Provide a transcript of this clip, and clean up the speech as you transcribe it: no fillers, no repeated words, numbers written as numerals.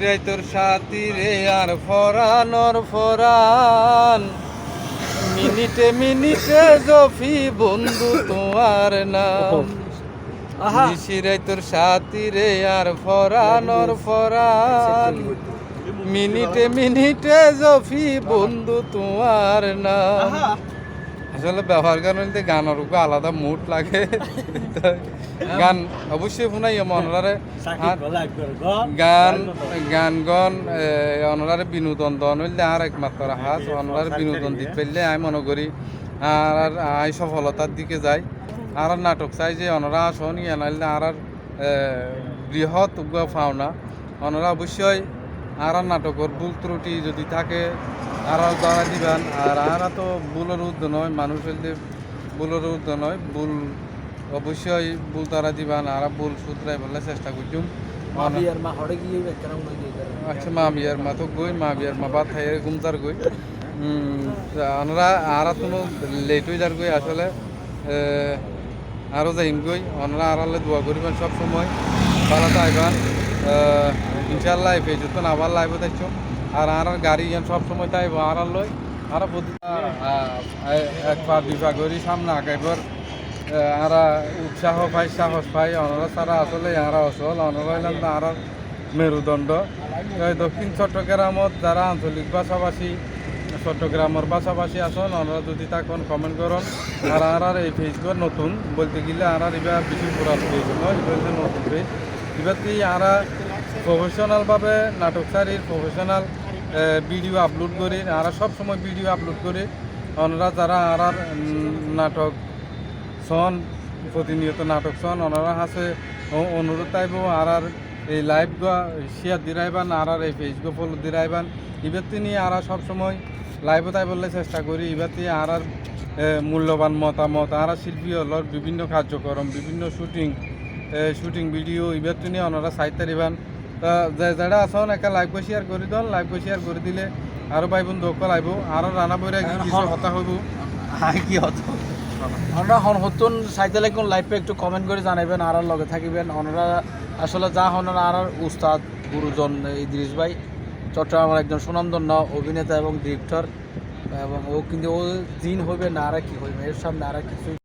নিশিরাই তোর সাথী রে আর ফরানর ফরান মিনিটে মিনিটে জফি বন্ধু তোমার নাম নিশিরাই তোর সাথী রে আর ফরানর ফরান মিনিটে মিনিটে জফি বন্ধু তোমার নাম। আসলে ব্যবহার গান গানের উপর আলাদা মুড লাগে গান অবশ্যই শুনাই মনরারে গান গান গন অনরারে বিনোদন দন হইলে আর একমাত্র হাত অনরারে বিনোদন দিতে পারলে আমি মনে করি আর আই সফলতার দিকে যাই আর নাটক চাই যে অনরা আসন এনাইলে আর বৃহৎ পাওনা অনরা অবশ্যই আর নাটকের ভুল ত্রুটি যদি থাকে আর দ্বারা দিবেন আর আরা তো ভুলের উদ্য নয় মানুষ হইলে ভুলের উদ্য নয় ভুল অবশ্যই ভুল দ্বারা দিবেন আর ভুল শুধরাই বললে চেষ্টা করছুম। আচ্ছা মা বিয়ার মা তো গই মা বিয়ার মা বাদ খাই গুমতার গই আমরা আর কোনো লেট হয়ে যার গই আসলে আরও যাইম গই আমরা আড়ালে দোয়া করিবেন সব সময় ভালো থাকবেন ইনশাল্লাহ এই পেজ তো আবার লাইভ দেখছো আর আর গাড়ি সব সময় তাই আর লই আর এক পা দুই পা করি সামনে আগাইবার আর উৎসাহ পাই সাহস পাই অনরা ছাড়া আসলে আর আসল অনরা হইলাম না আর মেরুদণ্ড দক্ষিণ চট্টগ্রামত যারা আঞ্চলিক ভাষাভাষী চট্টগ্রামের ভাষাভাষী আসন ওনারা যদি তখন কমেন্ট করুন আর আর এই ফেসবুক নতুন বলতে গেলে আর এবার বেশি পুরান পেজ নয় এবার নতুন পেজ এবার আর প্রফেশনালভাবে নাটক সারির প্রফেশনাল ভিডিও আপলোড করি আর সব সময় ভিডিও আপলোড করি ওনারা যারা আর নাটক সন প্রতিনিয়ত নাটক সন ওনারা হাসে অনুরোধ চাইব আর এই লাইভ শেয়ার দিরাইবান আর এই ফেসবুক ফলো দিরাইবান এবার তিনি আর সবসময় লাইভ তাই বললে চেষ্টা করি এবার আর মূল্যবান মতামত আর শিল্পী হলর বিভিন্ন কার্যক্রম বিভিন্ন শুটিং ভিডিও এবার তিনি ওনারা সাইড তারিবান যারা আসন একটা লাইভ শেয়ার করে দল লাইভ শেয়ার করে দিলে আরও ভাই বোন দক্ষ লাইব আরও রানা বইরা কিছু হতা হইব কি হতো আমরা হতুন সাইতেলে কোন লাইভে একটু কমেন্ট করে জানাবেন আর লগে থাকিবেন ওনারা আসলে যা ওনারা আর উস্তাদ গুরুজন ইদ্রিস ভাই চট্টগ্রামের একজন সুনামধন্য অভিনেতা এবং ডিরেক্টর এবং ও কিন্তু ও জিন হইবে না আর কি হইবে এর সামনে আর কিছু